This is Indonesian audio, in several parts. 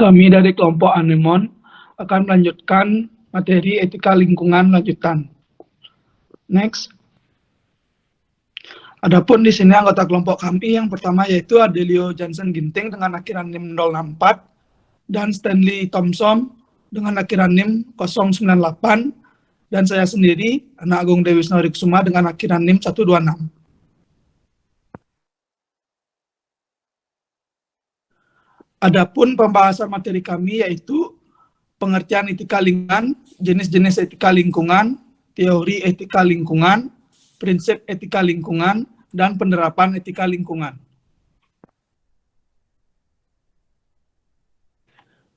Kami dari kelompok Anemon akan melanjutkan materi etika lingkungan lanjutan. Next. Adapun di sini anggota kelompok kami yang pertama yaitu Adelio Johnson Ginting dengan akhiran NIM 064 dan Stanley Thompson dengan akhiran NIM 098 dan saya sendiri Anak Agung Dewi Kusuma dengan akhiran NIM 126. Adapun pembahasan materi kami yaitu pengertian etika lingkungan, jenis-jenis etika lingkungan, teori etika lingkungan, prinsip etika lingkungan, dan penerapan etika lingkungan.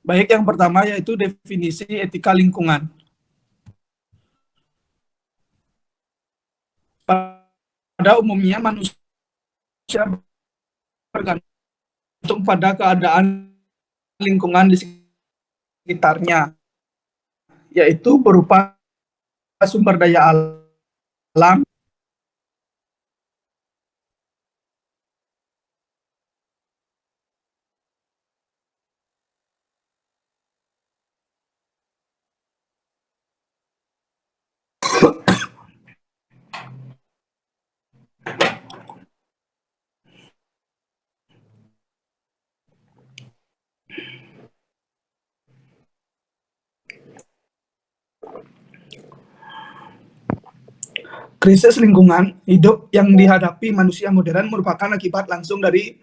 Baik, yang pertama yaitu definisi etika lingkungan. Pada umumnya manusia bergantung pada keadaan lingkungan di sekitarnya, yaitu berupa sumber daya alam, krisis lingkungan hidup yang dihadapi manusia modern merupakan akibat langsung dari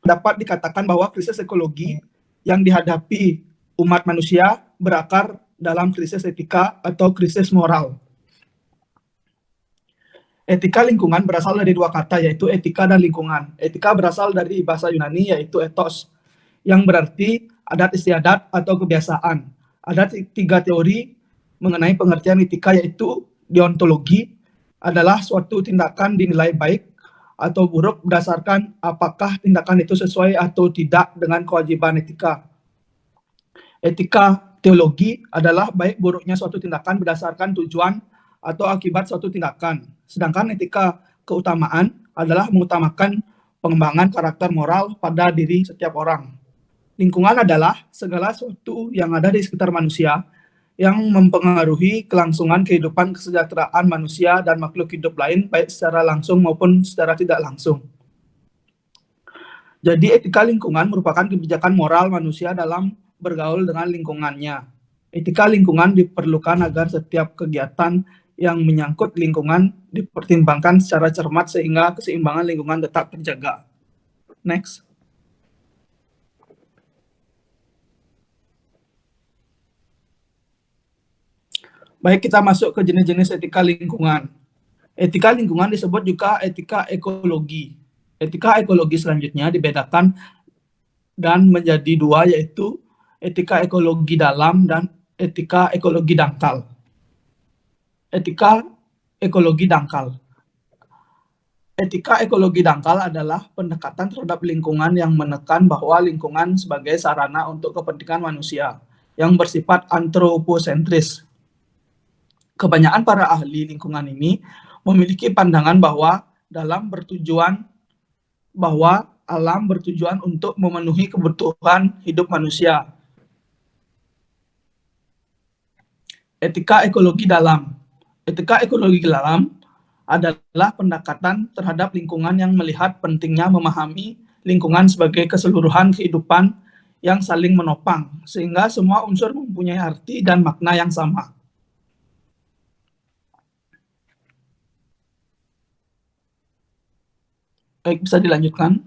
dapat dikatakan bahwa krisis ekologi yang dihadapi umat manusia berakar dalam krisis etika atau krisis moral. Etika lingkungan berasal dari dua kata yaitu etika dan lingkungan. Etika berasal dari bahasa Yunani yaitu ethos yang berarti adat istiadat atau kebiasaan. Ada tiga teori mengenai pengertian etika yaitu deontologi adalah suatu tindakan dinilai baik atau buruk berdasarkan apakah tindakan itu sesuai atau tidak dengan kewajiban etika. Etika teologi adalah baik buruknya suatu tindakan berdasarkan tujuan atau akibat suatu tindakan. Sedangkan etika keutamaan adalah mengutamakan pengembangan karakter moral pada diri setiap orang. Lingkungan adalah segala sesuatu yang ada di sekitar manusia yang mempengaruhi kelangsungan kehidupan kesejahteraan manusia dan makhluk hidup lain baik secara langsung maupun secara tidak langsung. Jadi etika lingkungan merupakan kebijakan moral manusia dalam bergaul dengan lingkungannya. Etika lingkungan diperlukan agar setiap kegiatan yang menyangkut lingkungan dipertimbangkan secara cermat sehingga keseimbangan lingkungan tetap terjaga. Next. Baik, kita masuk ke jenis-jenis etika lingkungan. Etika lingkungan disebut juga etika ekologi. Etika ekologi selanjutnya dibedakan dan menjadi dua yaitu etika ekologi dalam dan etika ekologi dangkal. Etika ekologi dangkal. Etika ekologi dangkal adalah pendekatan terhadap lingkungan yang menekan bahwa lingkungan sebagai sarana untuk kepentingan manusia yang bersifat antroposentris. Kebanyakan para ahli lingkungan ini memiliki pandangan bahwa alam bertujuan untuk memenuhi kebutuhan hidup manusia. Etika ekologi dalam. Etika ekologi dalam adalah pendekatan terhadap lingkungan yang melihat pentingnya memahami lingkungan sebagai keseluruhan kehidupan yang saling menopang, sehingga semua unsur mempunyai arti dan makna yang sama. Baik, bisa dilanjutkan.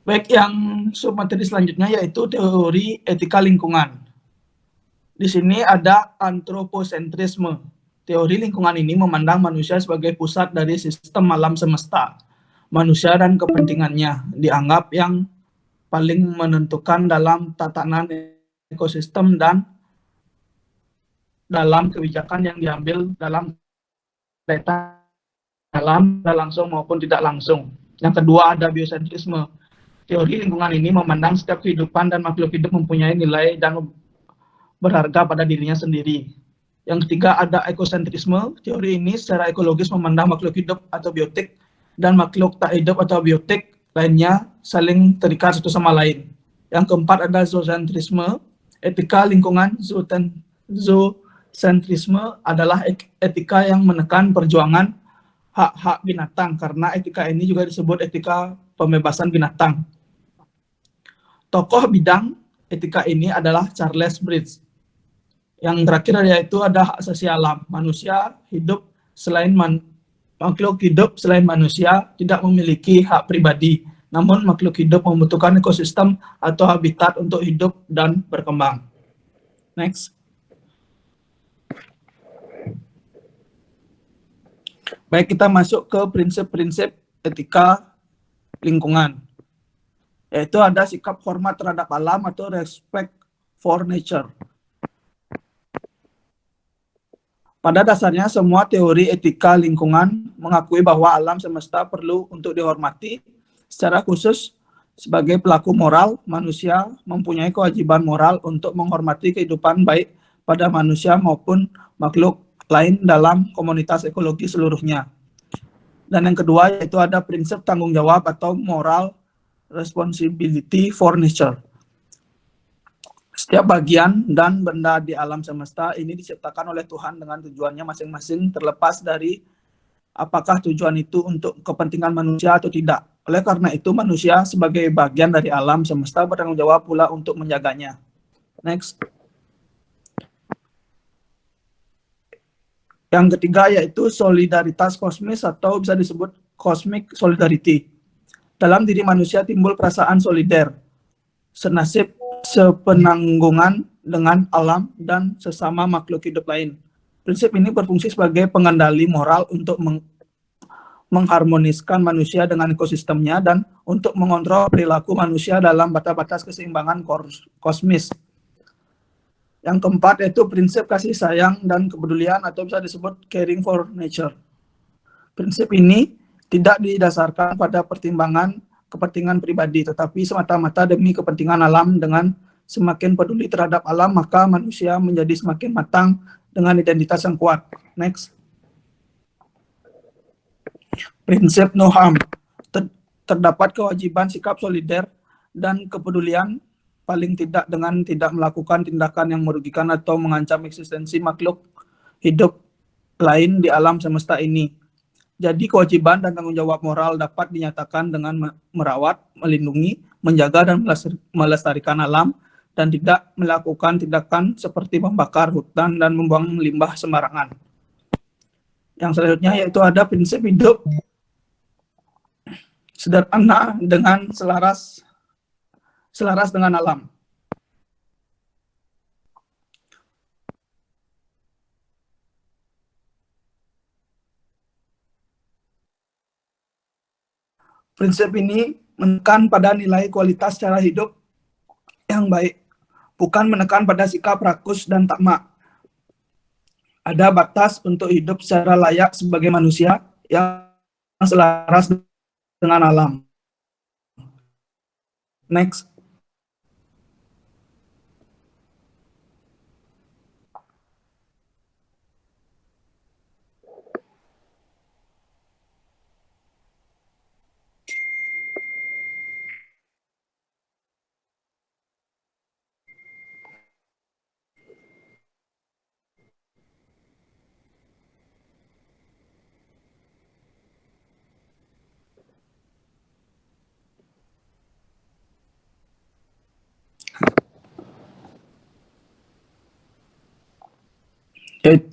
Baik, yang submateri selanjutnya yaitu teori etika lingkungan. Di sini ada antroposentrisme. Teori lingkungan ini memandang manusia sebagai pusat dari sistem alam semesta. Manusia dan kepentingannya dianggap yang paling menentukan dalam tatanan ekosistem dan dalam kebijakan yang diambil dalam kaitan alam, langsung maupun tidak langsung. Yang kedua ada biosentrisme. Teori lingkungan ini memandang setiap kehidupan dan makhluk hidup mempunyai nilai dan berharga pada dirinya sendiri. Yang ketiga ada ekosentrisme. Teori ini secara ekologis memandang makhluk hidup atau biotik dan makhluk tak hidup atau biotik lainnya saling terikat satu sama lain. Yang keempat ada zoocentrisme. Etika lingkungan zoocentrisme adalah etika yang menekan perjuangan hak-hak binatang, karena etika ini juga disebut etika pembebasan binatang. Tokoh bidang etika ini adalah Charles Bridges. Yang terakhir yaitu ada hak asasi alam. Manusia hidup selain makhluk hidup selain manusia tidak memiliki hak pribadi. Namun makhluk hidup membutuhkan ekosistem atau habitat untuk hidup dan berkembang. Next. Baik, kita masuk ke prinsip-prinsip etika lingkungan. Yaitu ada sikap hormat terhadap alam atau respect for nature. Pada dasarnya, semua teori etika lingkungan mengakui bahwa alam semesta perlu untuk dihormati. Secara khusus, sebagai pelaku moral, manusia mempunyai kewajiban moral untuk menghormati kehidupan baik pada manusia maupun makhluk lain dalam komunitas ekologi seluruhnya. Dan yang kedua yaitu ada prinsip tanggung jawab atau moral responsibility for nature. Setiap bagian dan benda di alam semesta ini diciptakan oleh Tuhan dengan tujuannya masing-masing, terlepas dari apakah tujuan itu untuk kepentingan manusia atau tidak. Oleh karena itu, manusia sebagai bagian dari alam semesta bertanggung jawab pula untuk menjaganya. Next. Yang ketiga yaitu solidaritas kosmis atau bisa disebut cosmic solidarity. Dalam diri manusia timbul perasaan solider, senasib, sepenanggungan dengan alam dan sesama makhluk hidup lain. Prinsip ini berfungsi sebagai pengendali moral untuk mengharmoniskan manusia dengan ekosistemnya dan untuk mengontrol perilaku manusia dalam batas-batas keseimbangan kosmis. Yang keempat yaitu prinsip kasih sayang dan kepedulian atau bisa disebut caring for nature. Prinsip ini tidak didasarkan pada pertimbangan kepentingan pribadi, tetapi semata-mata demi kepentingan alam. Dengan semakin peduli terhadap alam, maka manusia menjadi semakin matang dengan identitas yang kuat. Next. Prinsip no harm. Terdapat kewajiban sikap solider dan kepedulian, paling tidak dengan tidak melakukan tindakan yang merugikan atau mengancam eksistensi makhluk hidup lain di alam semesta ini. Jadi kewajiban dan tanggung jawab moral dapat dinyatakan dengan merawat, melindungi, menjaga, dan melestarikan alam, dan tidak melakukan tindakan seperti membakar hutan dan membuang limbah sembarangan. Yang selanjutnya yaitu ada prinsip hidup sederhana dengan selaras dengan alam. Prinsip ini menekan pada nilai kualitas cara hidup yang baik, bukan menekan pada sikap rakus dan tamak. Ada batas untuk hidup secara layak sebagai manusia yang selaras dengan alam. Next.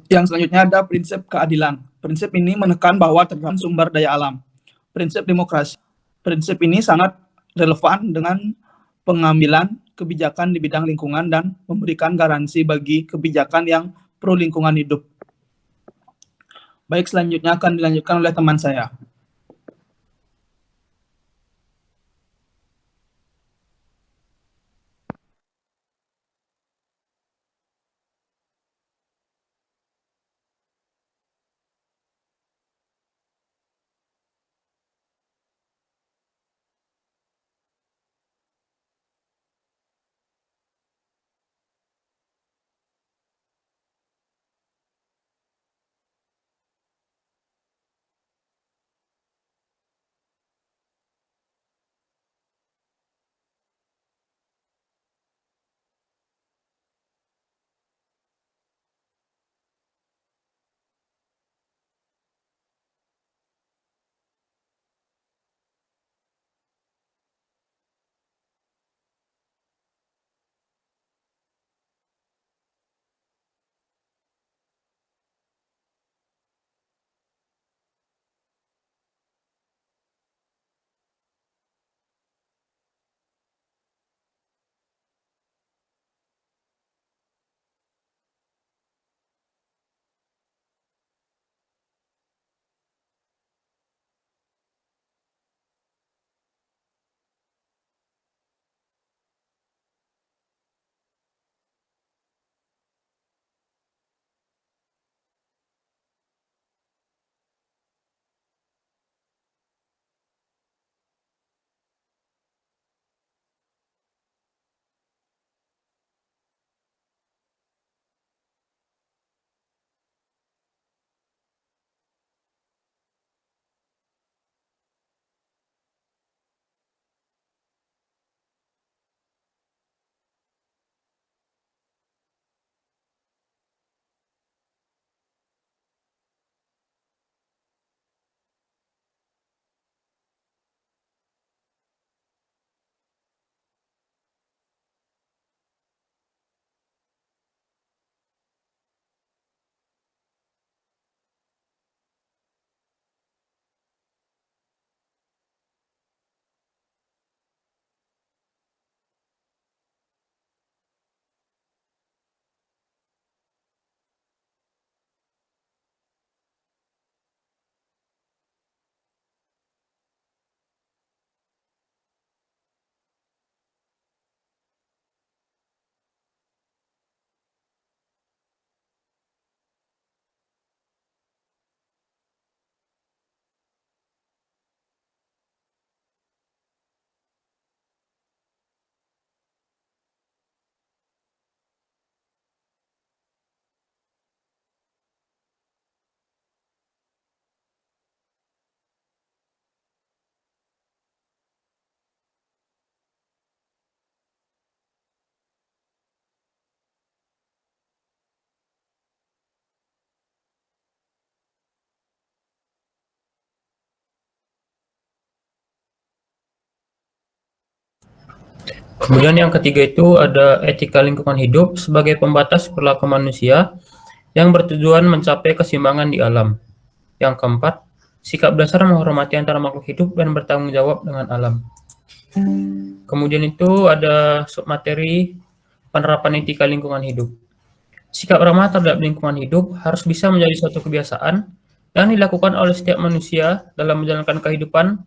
Yang selanjutnya ada prinsip keadilan. Prinsip ini menekan bahwa terdapat sumber daya alam. Prinsip demokrasi. Prinsip ini sangat relevan dengan pengambilan kebijakan di bidang lingkungan dan memberikan garansi bagi kebijakan yang pro lingkungan hidup. Baik, selanjutnya akan dilanjutkan oleh teman saya. Kemudian yang ketiga itu ada etika lingkungan hidup sebagai pembatas perilaku manusia yang bertujuan mencapai keseimbangan di alam. Yang keempat, sikap dasar menghormati antara makhluk hidup dan bertanggung jawab dengan alam. Kemudian itu ada submateri penerapan etika lingkungan hidup. Sikap ramah terhadap lingkungan hidup harus bisa menjadi suatu kebiasaan yang dilakukan oleh setiap manusia dalam menjalankan kehidupan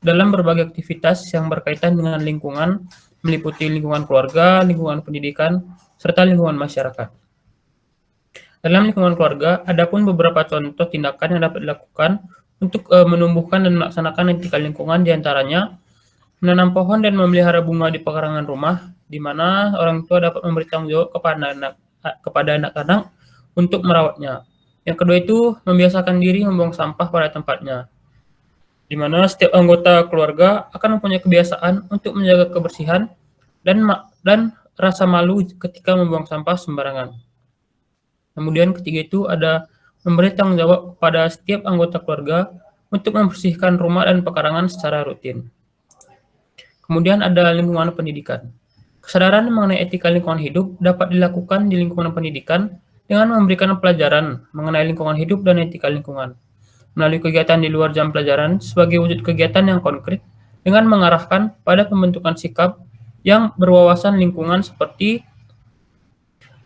dalam berbagai aktivitas yang berkaitan dengan lingkungan, meliputi lingkungan keluarga, lingkungan pendidikan, serta lingkungan masyarakat. Dalam lingkungan keluarga, ada pun beberapa contoh tindakan yang dapat dilakukan untuk menumbuhkan dan melaksanakan etika lingkungan, diantaranya menanam pohon dan memelihara bunga di pekarangan rumah, di mana orang tua dapat memberi tanggung jawab kepada anak-anak untuk merawatnya. Yang kedua itu membiasakan diri membuang sampah pada tempatnya, di mana setiap anggota keluarga akan mempunyai kebiasaan untuk menjaga kebersihan dan rasa malu ketika membuang sampah sembarangan. Kemudian ketiga itu ada memberi tanggung jawab kepada setiap anggota keluarga untuk membersihkan rumah dan pekarangan secara rutin. Kemudian ada lingkungan pendidikan. Kesadaran mengenai etika lingkungan hidup dapat dilakukan di lingkungan pendidikan dengan memberikan pelajaran mengenai lingkungan hidup dan etika lingkungan, melalui kegiatan di luar jam pelajaran sebagai wujud kegiatan yang konkret dengan mengarahkan pada pembentukan sikap yang berwawasan lingkungan seperti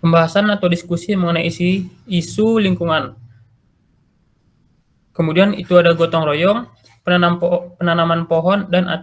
pembahasan atau diskusi mengenai isu lingkungan. Kemudian itu ada gotong royong, penanaman pohon, dan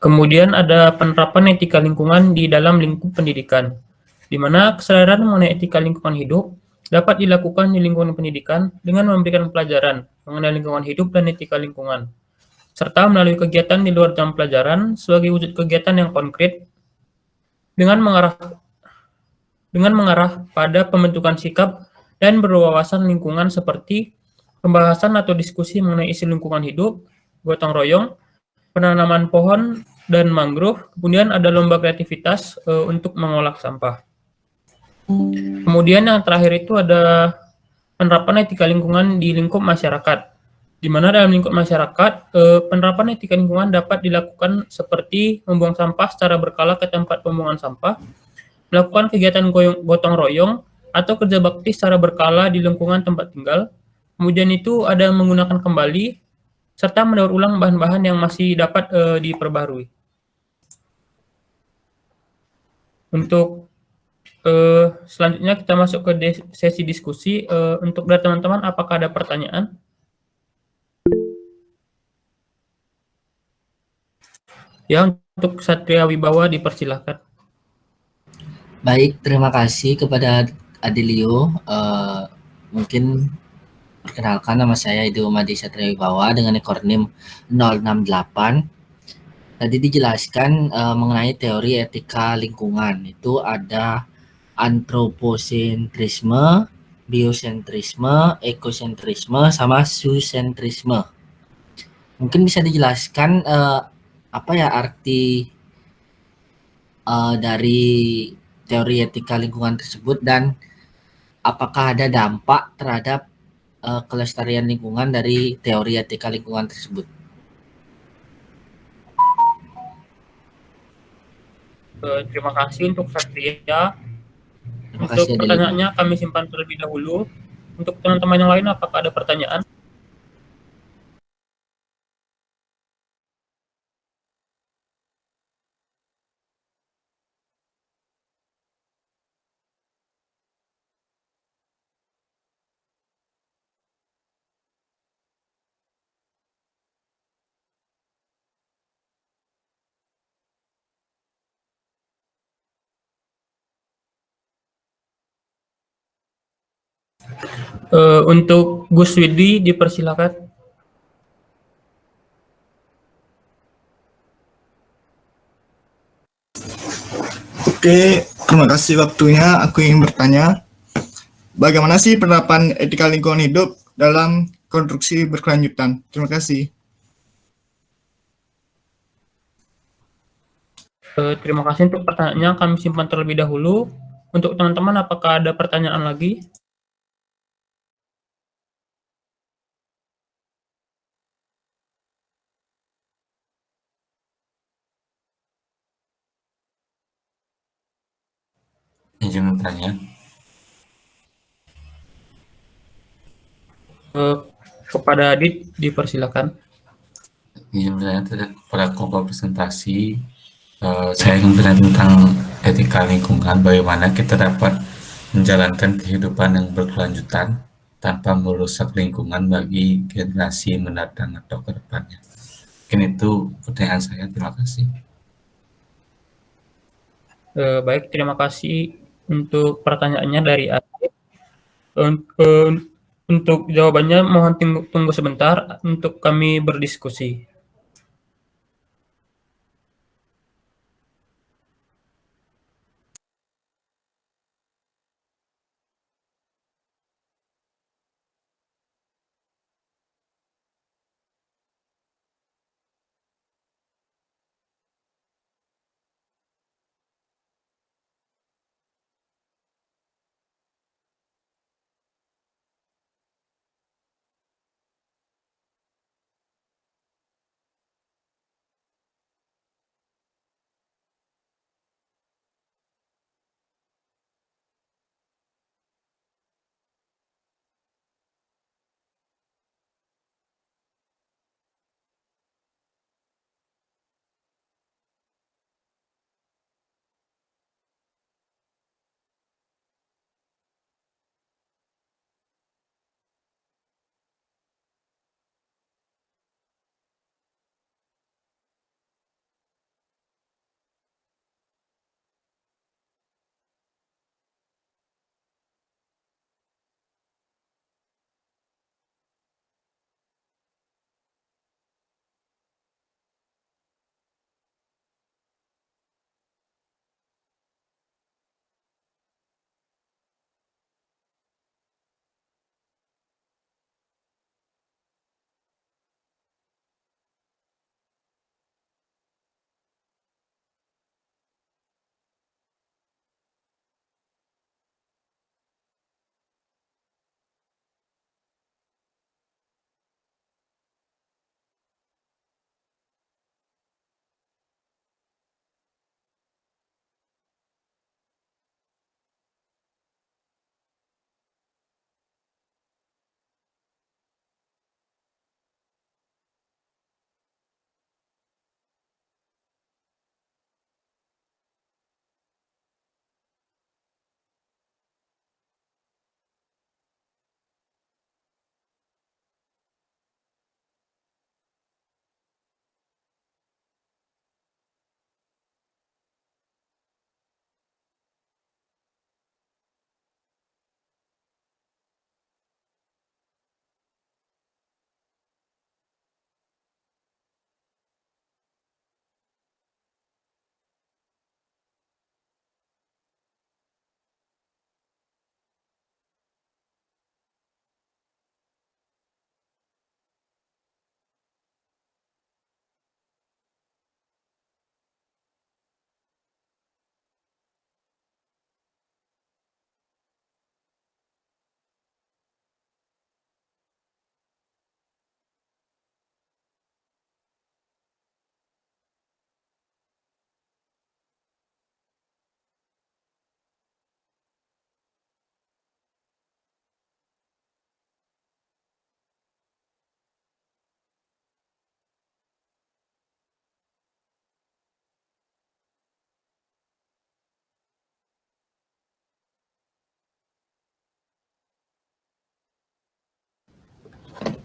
kemudian ada penerapan etika lingkungan di dalam lingkup pendidikan, di mana kesadaran mengenai etika lingkungan hidup dapat dilakukan di lingkungan pendidikan dengan memberikan pelajaran mengenai lingkungan hidup dan etika lingkungan, serta melalui kegiatan di luar jam pelajaran sebagai wujud kegiatan yang konkret dengan mengarah pada pembentukan sikap dan berwawasan lingkungan seperti pembahasan atau diskusi mengenai isu lingkungan hidup, gotong royong, penanaman pohon dan mangrove, kemudian ada lomba kreativitas untuk mengolah sampah. Kemudian yang terakhir itu ada penerapan etika lingkungan di lingkup masyarakat, di mana dalam lingkup masyarakat penerapan etika lingkungan dapat dilakukan seperti membuang sampah secara berkala ke tempat pembuangan sampah, melakukan kegiatan gotong royong atau kerja bakti secara berkala di lingkungan tempat tinggal. Kemudian itu ada menggunakan kembali serta mendaur ulang bahan-bahan yang masih dapat diperbarui. Untuk selanjutnya kita masuk ke sesi diskusi. Untuk dari teman-teman, apakah ada pertanyaan? Ya, untuk Satria Wibawa dipersilahkan. Baik, terima kasih kepada Adelio. Mungkin perkenalkan, nama saya Idu Madi Satria Wibawa dengan ekor NIM 068. Tadi dijelaskan mengenai teori etika lingkungan. Itu ada antroposentrisme, biosentrisme, ekosentrisme, sama zoosentrisme. Mungkin bisa dijelaskan apa ya arti dari teori etika lingkungan tersebut dan apakah ada dampak terhadap kelestarian lingkungan dari teori etika lingkungan tersebut? Terima kasih untuk Satria. Terima Untuk kasih Adelio. pertanyaannya kami simpan terlebih dahulu. Untuk teman-teman yang lain, apakah ada pertanyaan? Untuk Gus Widi, dipersilakan. Oke, terima kasih waktunya. Aku ingin bertanya, bagaimana sih penerapan etika lingkungan hidup dalam konstruksi berkelanjutan? Terima kasih. Terima kasih untuk pertanyaannya, kami simpan terlebih dahulu. Untuk teman-teman, apakah ada pertanyaan lagi? Izin bertanya. Kepada Adit, dipersilakan. Izin bertanya pada kelompok presentasi. Saya ingin bertanya tentang etika lingkungan. Bagaimana kita dapat menjalankan kehidupan yang berkelanjutan tanpa merusak lingkungan bagi generasi mendatang atau ke depannya. Mungkin itu pertanyaan saya. Terima kasih. Baik, terima kasih untuk pertanyaannya dari Adit. Untuk jawabannya mohon tunggu sebentar untuk kami berdiskusi.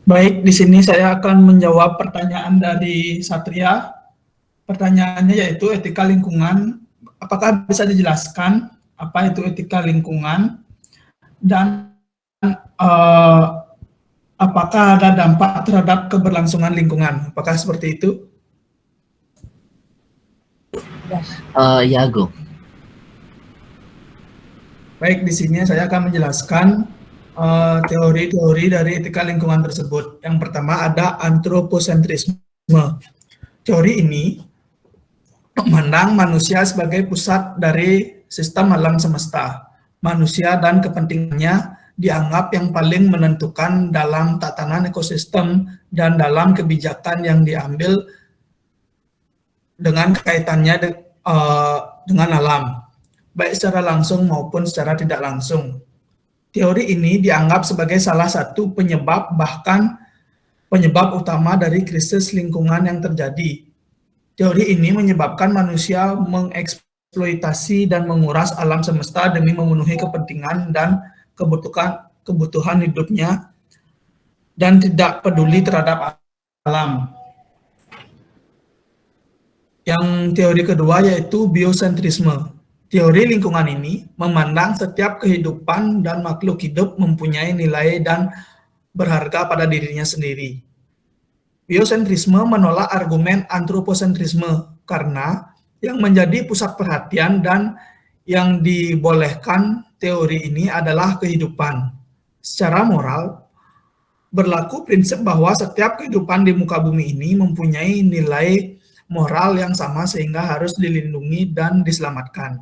Baik, di sini saya akan menjawab pertanyaan dari Satria. Pertanyaannya yaitu etika lingkungan. Apakah bisa dijelaskan apa itu etika lingkungan dan apakah ada dampak terhadap keberlangsungan lingkungan? Apakah seperti itu? Ya, Agung. Baik, di sini saya akan menjelaskan teori-teori dari etika lingkungan tersebut. Yang pertama ada antroposentrisme. Teori ini memandang manusia sebagai pusat dari sistem alam semesta. Manusia dan kepentingannya dianggap yang paling menentukan dalam tatanan ekosistem dan dalam kebijakan yang diambil dengan kaitannya dengan alam, baik secara langsung maupun secara tidak langsung. Teori ini dianggap sebagai salah satu penyebab, bahkan penyebab utama dari krisis lingkungan yang terjadi. Teori ini menyebabkan manusia mengeksploitasi dan menguras alam semesta demi memenuhi kepentingan dan kebutuhan hidupnya dan tidak peduli terhadap alam. Yang teori kedua yaitu biosentrisme. Teori lingkungan ini memandang setiap kehidupan dan makhluk hidup mempunyai nilai dan berharga pada dirinya sendiri. Biosentrisme menolak argumen antroposentrisme karena yang menjadi pusat perhatian dan yang dibolehkan teori ini adalah kehidupan. Secara moral, berlaku prinsip bahwa setiap kehidupan di muka bumi ini mempunyai nilai moral yang sama sehingga harus dilindungi dan diselamatkan.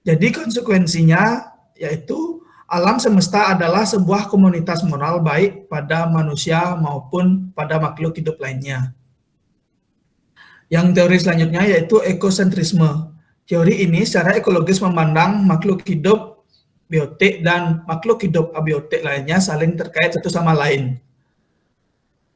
Jadi konsekuensinya yaitu alam semesta adalah sebuah komunitas moral baik pada manusia maupun pada makhluk hidup lainnya. Yang teori selanjutnya yaitu ekosentrisme. Teori ini secara ekologis memandang makhluk hidup biotik dan makhluk hidup abiotik lainnya saling terkait satu sama lain.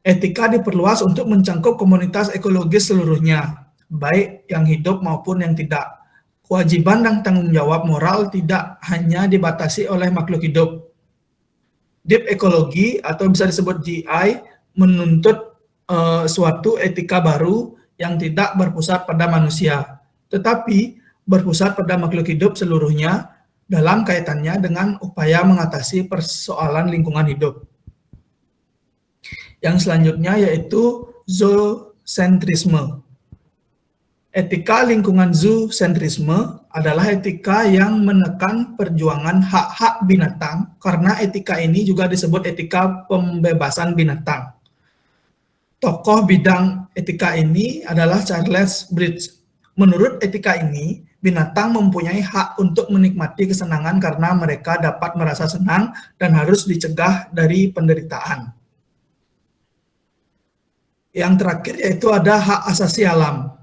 Etika diperluas untuk mencangkup komunitas ekologis seluruhnya, baik yang hidup maupun yang tidak. Kewajiban dan tanggung jawab moral tidak hanya dibatasi oleh makhluk hidup. Deep ekologi atau bisa disebut GI menuntut suatu etika baru yang tidak berpusat pada manusia, tetapi berpusat pada makhluk hidup seluruhnya dalam kaitannya dengan upaya mengatasi persoalan lingkungan hidup. Yang selanjutnya yaitu zoocentrisme. Etika lingkungan zoocentrisme adalah etika yang menekan perjuangan hak-hak binatang karena etika ini juga disebut etika pembebasan binatang. Tokoh bidang etika ini adalah Charles Bridges. Menurut etika ini, binatang mempunyai hak untuk menikmati kesenangan karena mereka dapat merasa senang dan harus dicegah dari penderitaan. Yang terakhir yaitu ada hak asasi alam.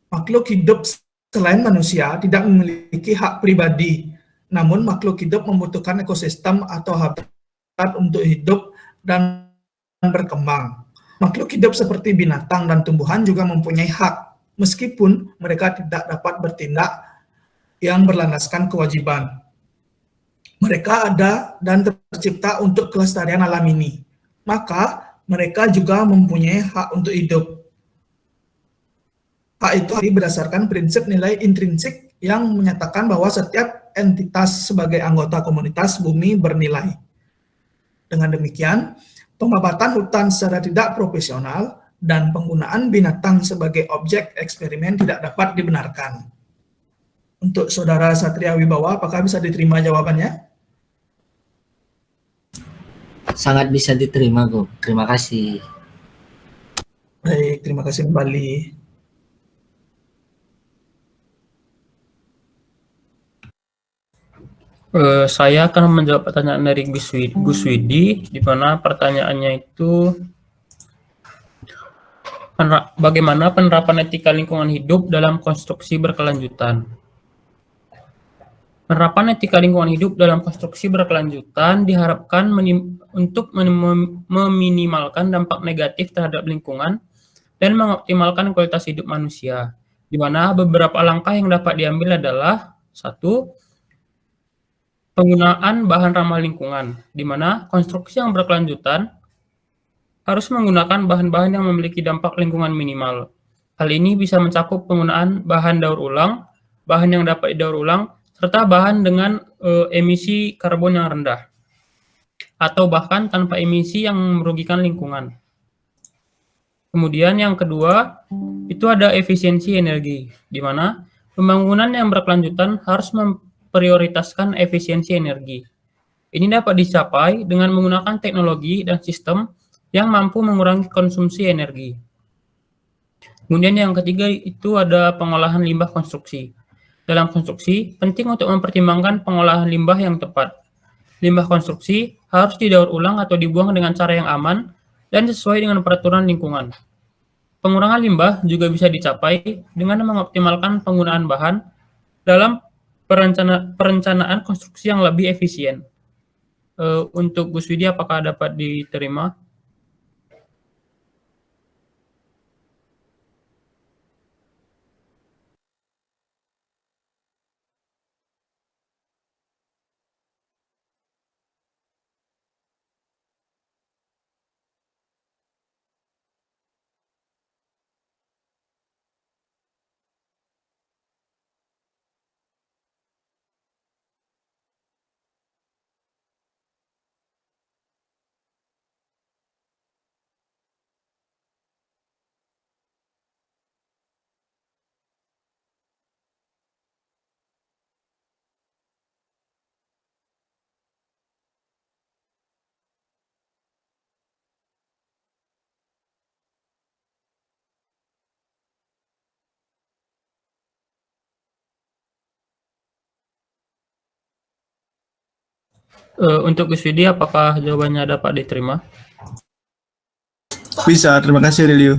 Makhluk hidup selain manusia tidak memiliki hak pribadi, namun makhluk hidup membutuhkan ekosistem atau habitat untuk hidup dan berkembang. Makhluk hidup seperti binatang dan tumbuhan juga mempunyai hak, meskipun mereka tidak dapat bertindak yang berlandaskan kewajiban. Mereka ada dan tercipta untuk kelestarian alam ini, maka mereka juga mempunyai hak untuk hidup. Hak itu berdasarkan prinsip nilai intrinsik yang menyatakan bahwa setiap entitas sebagai anggota komunitas bumi bernilai. Dengan demikian, pemabatan hutan secara tidak profesional dan penggunaan binatang sebagai objek eksperimen tidak dapat dibenarkan. Untuk Saudara Satria Wibawa, apakah bisa diterima jawabannya? Sangat bisa diterima, Go. Terima kasih. Baik, terima kasih kembali. Saya akan menjawab pertanyaan dari Gus Widi, di mana pertanyaannya itu bagaimana penerapan etika lingkungan hidup dalam konstruksi berkelanjutan. Penerapan etika lingkungan hidup dalam konstruksi berkelanjutan diharapkan untuk meminimalkan dampak negatif terhadap lingkungan dan mengoptimalkan kualitas hidup manusia, di mana beberapa langkah yang dapat diambil adalah 1. Penggunaan bahan ramah lingkungan, di mana konstruksi yang berkelanjutan harus menggunakan bahan-bahan yang memiliki dampak lingkungan minimal. Hal ini bisa mencakup penggunaan bahan daur ulang, bahan yang dapat didaur ulang, serta bahan dengan emisi karbon yang rendah, atau bahkan tanpa emisi yang merugikan lingkungan. Kemudian yang kedua, itu ada efisiensi energi, di mana pembangunan yang berkelanjutan harus memprioritaskan efisiensi energi. Ini dapat dicapai dengan menggunakan teknologi dan sistem yang mampu mengurangi konsumsi energi. Kemudian yang ketiga itu ada pengolahan limbah konstruksi. Dalam konstruksi, penting untuk mempertimbangkan pengolahan limbah yang tepat. Limbah konstruksi harus didaur ulang atau dibuang dengan cara yang aman dan sesuai dengan peraturan lingkungan. Pengurangan limbah juga bisa dicapai dengan mengoptimalkan penggunaan bahan dalam perencanaan konstruksi yang lebih efisien. Untuk Gus Widi, apakah dapat diterima? Untuk Gus Widi, apakah jawabannya dapat diterima? Bisa, terima kasih Aurelio.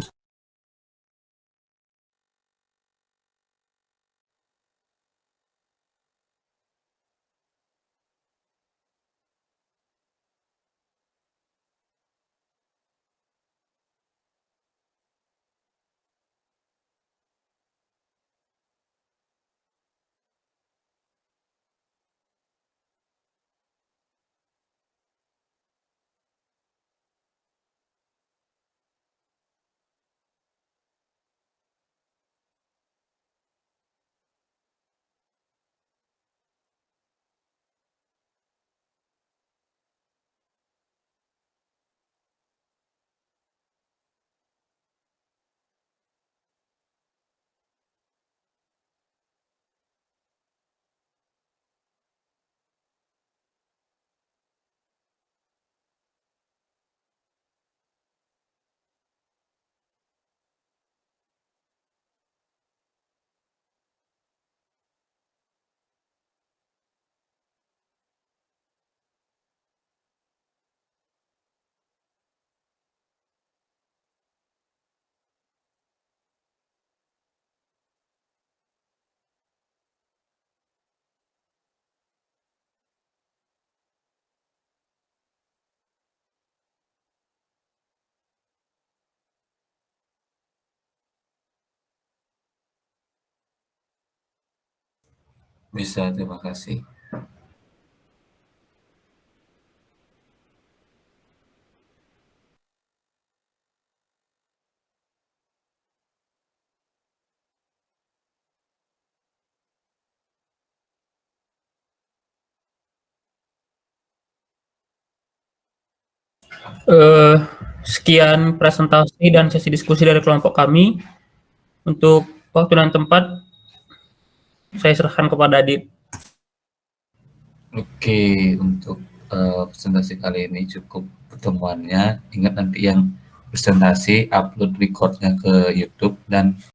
Bisa, terima kasih. Sekian presentasi dan sesi diskusi dari kelompok kami. Untuk waktu dan tempat, saya serahkan kepada Adit. Oke, untuk presentasi kali ini cukup pertemuannya. Ingat nanti yang presentasi upload recordnya ke YouTube dan